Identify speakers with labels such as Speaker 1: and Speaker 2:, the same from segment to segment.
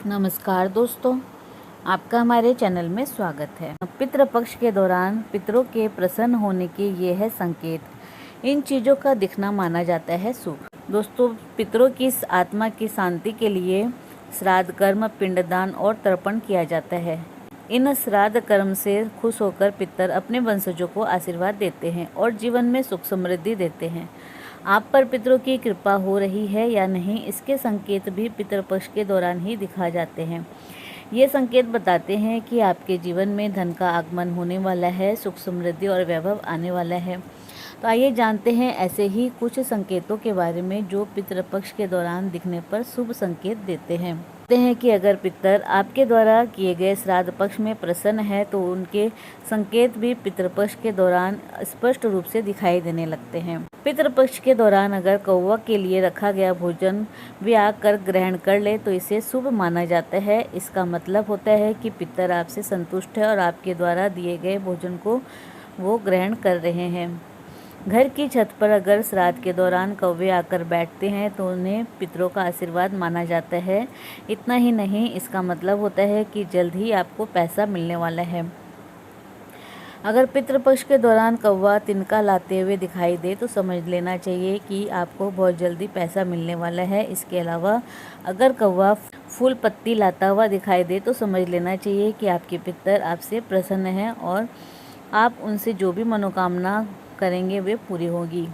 Speaker 1: नमस्कार दोस्तों, आपका हमारे चैनल में स्वागत है। पितृपक्ष के दौरान पितरों के प्रसन्न होने के ये है संकेत। इन चीज़ों का दिखना माना जाता है शुभ। दोस्तों, पितरों की आत्मा की शांति के लिए श्राद्ध कर्म, पिंडदान और तर्पण किया जाता है। इन श्राद्ध कर्म से खुश होकर पितर अपने वंशजों को आशीर्वाद देते हैं और जीवन में सुख समृद्धि देते हैं। आप पर पितरों की कृपा हो रही है या नहीं, इसके संकेत भी पितृपक्ष के दौरान ही दिखा जाते हैं। ये संकेत बताते हैं कि आपके जीवन में धन का आगमन होने वाला है, सुख समृद्धि और वैभव आने वाला है। तो आइए जानते हैं ऐसे ही कुछ संकेतों के बारे में जो पितृपक्ष के दौरान दिखने पर शुभ संकेत देते हैं। कहते हैं कि अगर पितर आपके द्वारा किए गए श्राद्ध पक्ष में प्रसन्न है तो उनके संकेत भी पितृपक्ष के दौरान स्पष्ट रूप से दिखाई देने लगते हैं। पितृपक्ष के दौरान अगर कौवा के लिए रखा गया भोजन वे आकर ग्रहण कर ले तो इसे शुभ माना जाता है। इसका मतलब होता है कि पितर आपसे संतुष्ट है और आपके द्वारा दिए गए भोजन को वो ग्रहण कर रहे हैं। घर की छत पर अगर श्राद्ध के दौरान कौवे आकर बैठते हैं तो उन्हें पितरों का आशीर्वाद माना जाता है। इतना ही नहीं, इसका मतलब होता है कि जल्द ही आपको पैसा मिलने वाला है। अगर पितृपक्ष के दौरान कौवा तिनका लाते हुए दिखाई दे तो समझ लेना चाहिए कि आपको बहुत जल्दी पैसा मिलने वाला है। इसके अलावा अगर कौवा फूल पत्ती लाता हुआ दिखाई दे तो समझ लेना चाहिए कि आपके पितर आपसे प्रसन्न हैं और आप उनसे जो भी मनोकामना करेंगे वे पूरी होगी।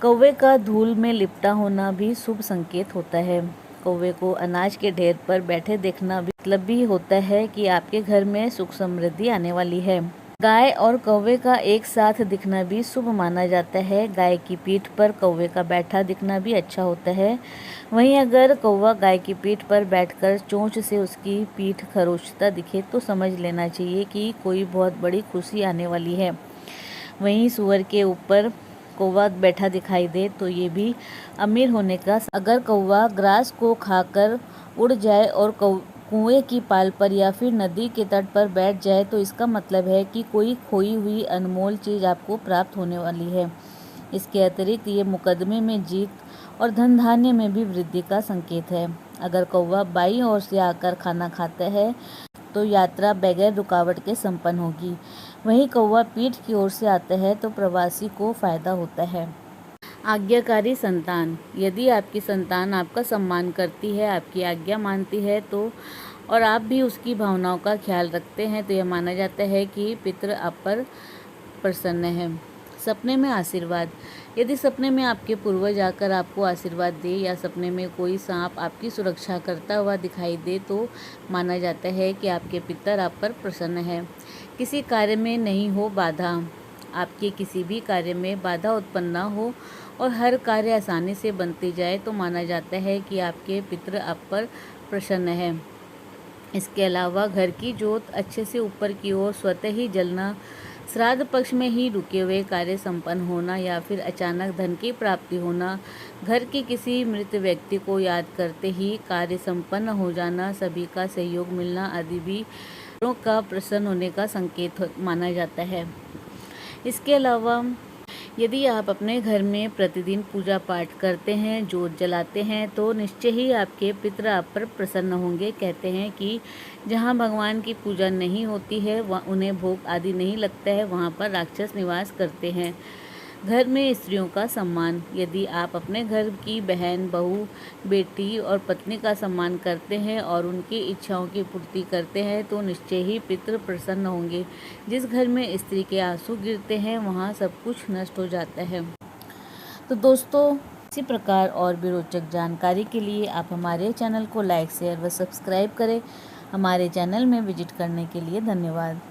Speaker 1: कौवे का धूल में लिपटा होना भी शुभ संकेत होता है। कौवे को अनाज के ढेर पर बैठे देखना भी मतलब भी होता है कि आपके घर में सुख समृद्धि आने वाली है। गाय और कौवे का एक साथ दिखना भी शुभ माना जाता है। गाय की पीठ पर कौवे का बैठा दिखना भी अच्छा होता है। वहीं अगर कौवा गाय की पीठ पर बैठकर चोंच से उसकी पीठ खरोंचता दिखे तो समझ लेना चाहिए कि कोई बहुत बड़ी खुशी आने वाली है। वहीं सूअर के ऊपर कौवा बैठा दिखाई दे तो ये भी अमीर होने का। अगर कौवा ग्रास को खाकर उड़ जाए और कुएं की पाल पर या फिर नदी के तट पर बैठ जाए तो इसका मतलब है कि कोई खोई हुई अनमोल चीज़ आपको प्राप्त होने वाली है। इसके अतिरिक्त ये मुकदमे में जीत और धन धान्य में भी वृद्धि का संकेत है। अगर कौवा बाईं ओर से आकर खाना खाता है तो यात्रा बगैर रुकावट के संपन्न होगी। वहीं कौवा पीठ की ओर से आता है तो प्रवासी को फायदा होता है। आज्ञाकारी संतान, यदि आपकी संतान आपका सम्मान करती है, आपकी आज्ञा मानती है तो और आप भी उसकी भावनाओं का ख्याल रखते हैं तो यह माना जाता है कि पितृ आप पर प्रसन्न है। सपने में आशीर्वाद, यदि सपने में आपके पूर्वज आकर आपको आशीर्वाद दे या सपने में कोई सांप आपकी सुरक्षा करता हुआ दिखाई दे तो माना जाता है कि आपके पितर आप पर प्रसन्न है। किसी कार्य में नहीं हो बाधा, आपके किसी भी कार्य में बाधा उत्पन्न न हो और हर कार्य आसानी से बनती जाए तो माना जाता है कि आपके पितर आप पर प्रसन्न है। इसके अलावा घर की जोत अच्छे से ऊपर की ओर स्वतः ही जलना, श्राद्ध पक्ष में ही रुके हुए कार्य संपन्न होना या फिर अचानक धन की प्राप्ति होना, घर के किसी मृत व्यक्ति को याद करते ही कार्य संपन्न हो जाना, सभी का सहयोग मिलना आदि भी पितरों का प्रसन्न होने का संकेत माना जाता है। इसके अलावा यदि आप अपने घर में प्रतिदिन पूजा पाठ करते हैं, जोत जलाते हैं तो निश्चय ही आपके पितर आप पर प्रसन्न होंगे। कहते हैं कि जहाँ भगवान की पूजा नहीं होती है वहाँ उन्हें भोग आदि नहीं लगता है, वहाँ पर राक्षस निवास करते हैं। घर में स्त्रियों का सम्मान, यदि आप अपने घर की बहन, बहू, बेटी और पत्नी का सम्मान करते हैं और उनकी इच्छाओं की पूर्ति करते हैं तो निश्चय ही पितृ प्रसन्न होंगे। जिस घर में स्त्री के आंसू गिरते हैं वहाँ सब कुछ नष्ट हो जाता है। तो दोस्तों, इसी प्रकार और भी रोचक जानकारी के लिए आप हमारे चैनल को लाइक, शेयर व सब्सक्राइब करें। हमारे चैनल में विजिट करने के लिए धन्यवाद।